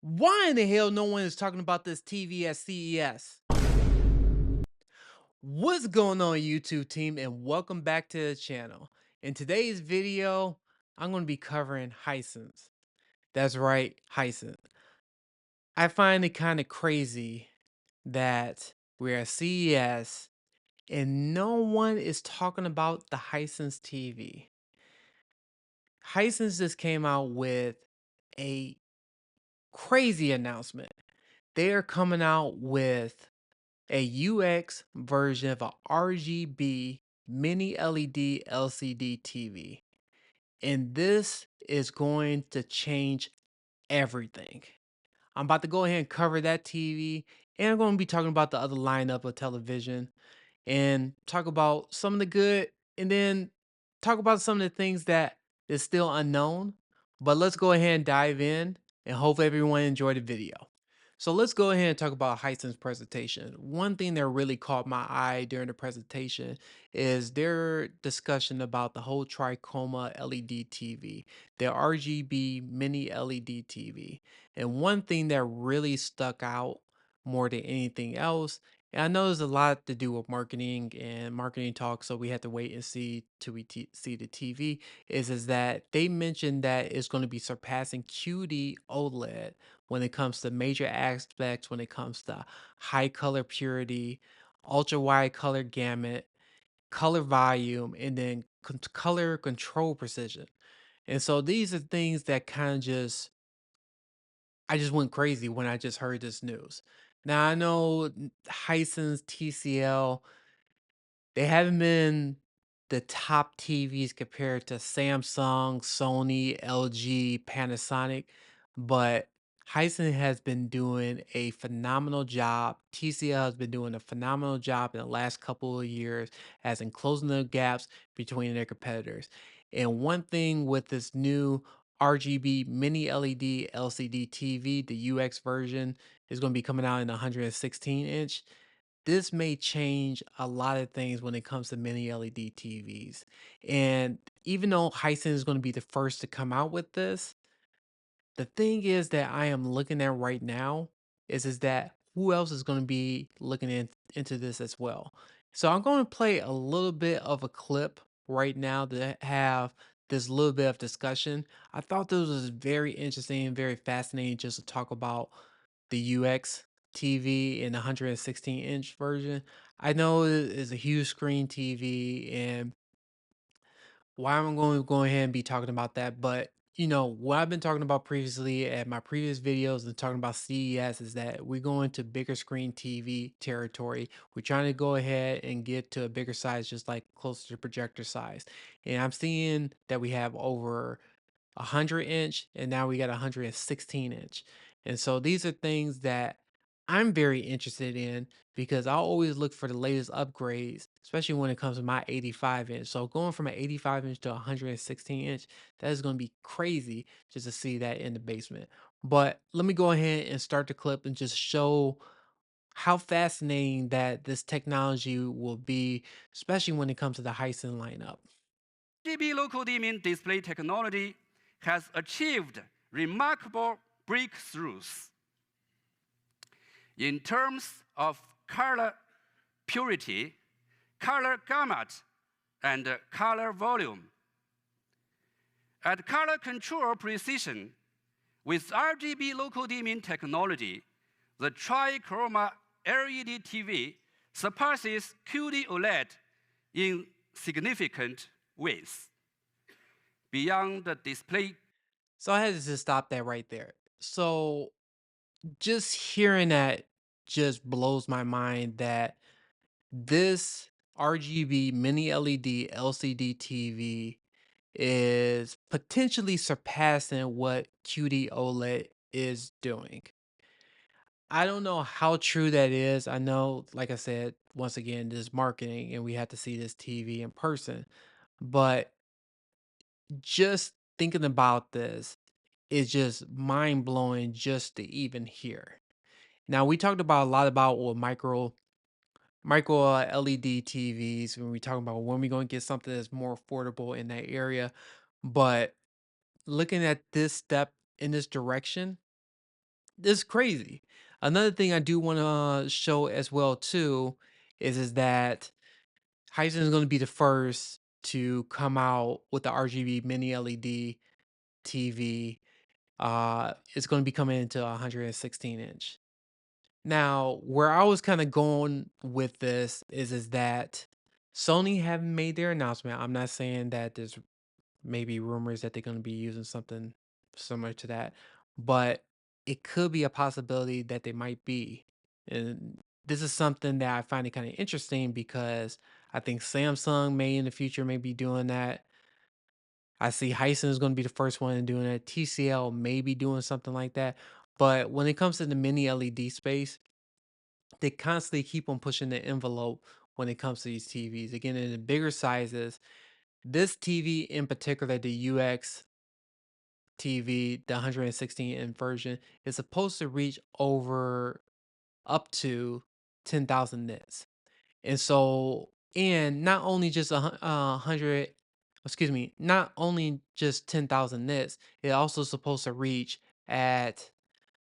Why in the hell no one is talking about this TV at CES? What's going on, YouTube team, and welcome back to the channel. In today's video, I'm going to be covering Hisense. That's right, Hisense. I find it kind of crazy that we're at CES and no one is talking about the Hisense TV. Hisense just came out with a crazy announcement. They are coming out with a UX version of a RGB mini LED LCD TV. And this is going to change everything. I'm about to go ahead and cover that TV, and I'm going to be talking about the other lineup of television and talk about some of the good, and then talk about some of the things that is still unknown. But let's go ahead and dive in, and hope everyone enjoyed the video. So let's go ahead and talk about Hisense's presentation. One thing that really caught my eye during the presentation is their discussion about the whole trichroma LED TV, the RGB mini LED TV. And one thing that really stuck out more than anything else, and I know there's a lot to do with marketing and marketing talk, so we have to wait and see till we see the TV. Is that they mentioned that it's going to be surpassing QD OLED when it comes to major aspects, when it comes to high color purity, ultra wide color gamut, color volume, and then color control precision. And so these are things that kind of just I just went crazy when I just heard this news. Now I know Hisense, TCL, they haven't been the top TVs compared to Samsung, Sony, LG, Panasonic, but Hisense has been doing a phenomenal job. TCL has been doing a phenomenal job in the last couple of years as in closing the gaps between their competitors. And one thing with this new RGB mini LED LCD TV, the UX version is going to be coming out in 116-inch. This may change a lot of things when it comes to mini LED TVs. And even though Hisense is going to be the first to come out with this, the thing is that I am looking at right now is that who else is going to be looking into this as well. So I'm going to play a little bit of a clip right now to have this little bit of discussion. I thought this was very interesting and very fascinating just to talk about the UX TV in 116-inch version. I know it is a huge screen TV, and why I'm going to go ahead and be talking about that, but what I've been talking about previously at my previous videos and talking about CES is that we're going to bigger screen TV territory. We're trying to go ahead and get to a bigger size, just like closer to projector size. And I'm seeing that we have over 100-inch, and now we got 116-inch. And so these are things that I'm very interested in because I always look for the latest upgrades, especially when it comes to my 85-inch. So going from an 85-inch to 116-inch, that is going to be crazy just to see that in the basement. But let me go ahead and start the clip and just show how fascinating that this technology will be, especially when it comes to the Hisense lineup. RGB local dimming display technology has achieved remarkable breakthroughs in terms of color purity, color gamut, and color volume. At color control precision, with RGB local dimming technology, the trichroma LED TV surpasses QD OLED in significant ways. Beyond the display. So I had to just stop that right there. So just hearing that just blows my mind that this RGB mini LED LCD TV is potentially surpassing what QD OLED is doing. I don't know how true that is. I know, like I said, once again, this is marketing and we have to see this TV in person. But just thinking about this is just mind blowing just to even hear. Now we talked about a lot about what micro LED TVs when we talk about when we're going to get something that's more affordable in that area, but looking at this step in this direction, This is crazy. Another thing I do want to show as well too is that Hisense is going to be the first to come out with the RGB mini LED TV. It's going to be coming into 116-inch. Now, where I was kind of going with this is that Sony haven't made their announcement. I'm not saying that there's maybe rumors that they're going to be using something similar to that, but it could be a possibility that they might be. And this is something that I find it kind of interesting because I think Samsung may in the future may be doing that. I see Hisense is going to be the first one doing it. TCL may be doing something like that. But when it comes to the mini LED space, they constantly keep on pushing the envelope when it comes to these TVs. Again, in the bigger sizes, this TV in particular, the UX TV, the 116-inch version, is supposed to reach over up to 10,000 nits. And so, and not only just 100, excuse me, not only just 10,000 nits, it also supposed to reach at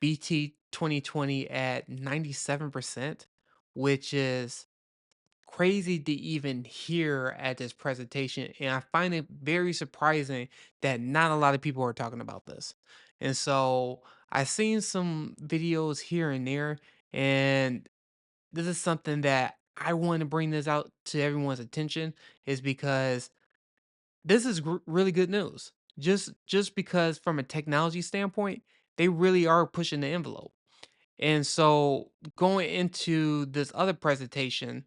BT 2020 at 97%, which is crazy to even hear at this presentation. And I find it very surprising that not a lot of people are talking about this. And so I've seen some videos here and there, and this is something that I want to bring this out to everyone's attention is because this is really good news. Just because from a technology standpoint, they really are pushing the envelope. And so going into this other presentation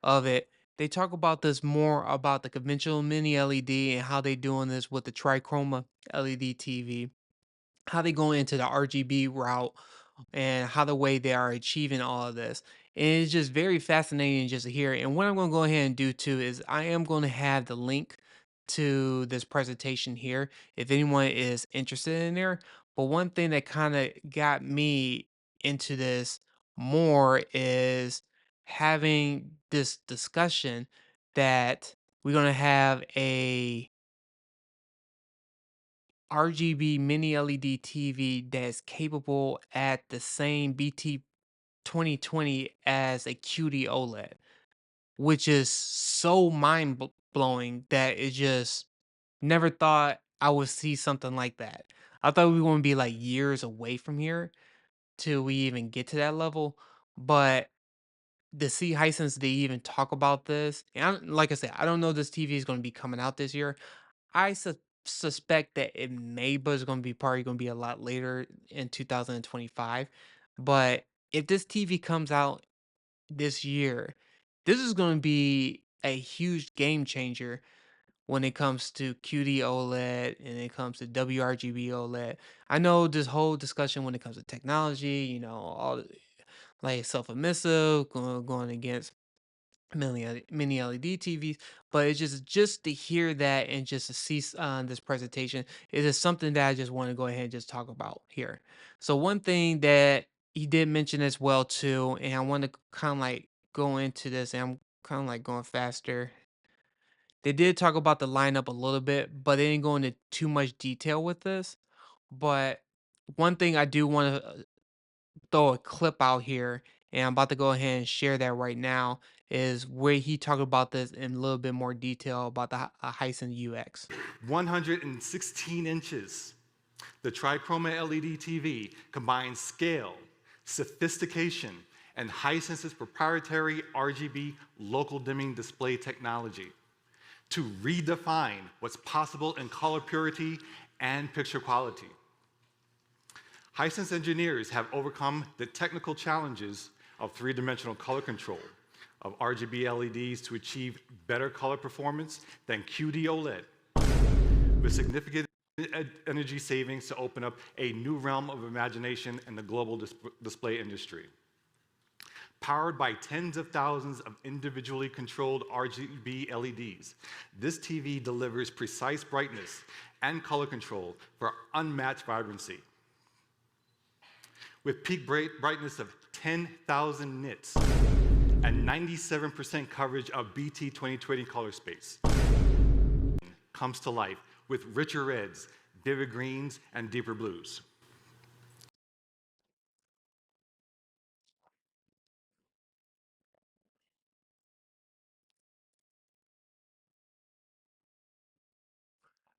of it, they talk about this more about the conventional mini LED and how they doing this with the trichroma LED TV, how they going into the RGB route and how the way they are achieving all of this. And it's just very fascinating just to hear. And what I'm going to go ahead and do too is I am going to have the link to this presentation here if anyone is interested in there. But one thing that kind of got me into this more is having this discussion that we're going to have a RGB mini LED TV that's capable at the same BT 2020 as a QD OLED, which is so blowing that it just never thought I would see something like that. I thought we were going to be like years away from here till we even get to that level, but to see Hisense they even talk about this, and like I said, I don't know this TV is going to be coming out this year. I suspect that it may, but it's going to be probably going to be a lot later in 2025. But if this TV comes out this year, this is going to be a huge game changer when it comes to QD OLED and it comes to WRGB OLED. I know this whole discussion when it comes to technology, all like self-emissive, going against mini LED TVs, but it's just to hear that and just to see this presentation, it is something that I just want to go ahead and just talk about here. So one thing that he did mention as well too, and I want to kind of like go into this, and I'm kind of like going faster. They did talk about the lineup a little bit, but they didn't go into too much detail with this. But one thing I do want to throw a clip out here, and I'm about to go ahead and share that right now, is where he talked about this in a little bit more detail about the Hisense UX. 116 inches. The trichroma LED TV combines scale, sophistication, and Hisense's proprietary RGB local dimming display technology to redefine what's possible in color purity and picture quality. Hisense engineers have overcome the technical challenges of three-dimensional color control of RGB LEDs to achieve better color performance than QD OLED, with significant energy savings to open up a new realm of imagination in the global display industry. Powered by tens of thousands of individually controlled RGB LEDs, this TV delivers precise brightness and color control for unmatched vibrancy. With peak brightness of 10,000 nits and 97% coverage of BT 2020 color space, comes to life with richer reds, vivid greens, and deeper blues.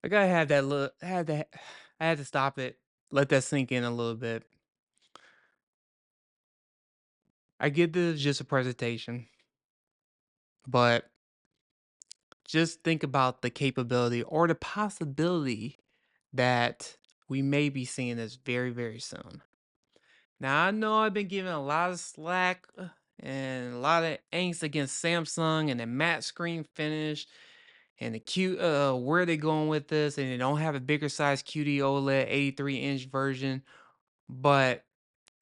I gotta have that look. I had to stop it. Let that sink in a little bit. I get this is just a presentation, but just think about the capability or the possibility that we may be seeing this very, very soon. Now, I know I've been giving a lot of slack and a lot of angst against Samsung and the matte screen finish and the cute, where they going with this, and they don't have a bigger size QD OLED 83-inch version. But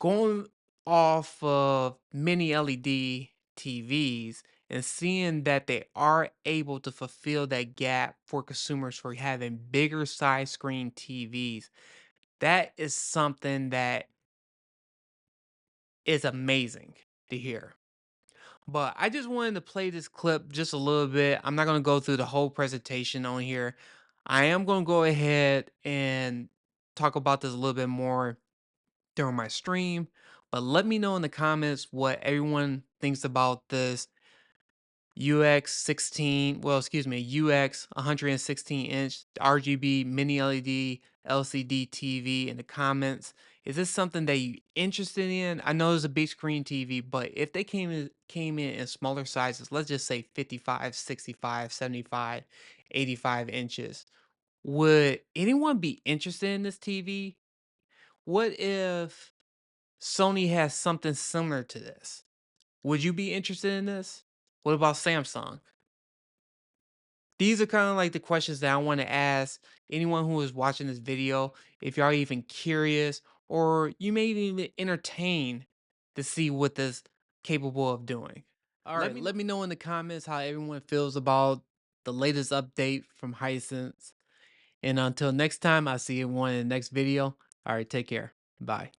going off of mini LED TVs and seeing that they are able to fulfill that gap for consumers for having bigger size screen TVs, that is something that is amazing to hear. But I just wanted to play this clip just a little bit. I'm not going to go through the whole presentation on here. I am going to go ahead and talk about this a little bit more during my stream. But let me know in the comments what everyone thinks about this UX 16, well, excuse me, UX 116-inch RGB mini LED LCD TV in the comments. Is this something that you interested in? I know it's a big screen TV, but if they came in smaller sizes, let's just say 55, 65, 75, 85 inches, would anyone be interested in this TV? What if Sony has something similar to this? Would you be interested in this? What about Samsung? These are kind of like the questions that I want to ask anyone who is watching this video. If y'all even curious, or you may even entertain to see what this capable of doing. All right, let me know in the comments how everyone feels about the latest update from Hisense. And until next time, I'll see you in the next video. All right, take care. Bye.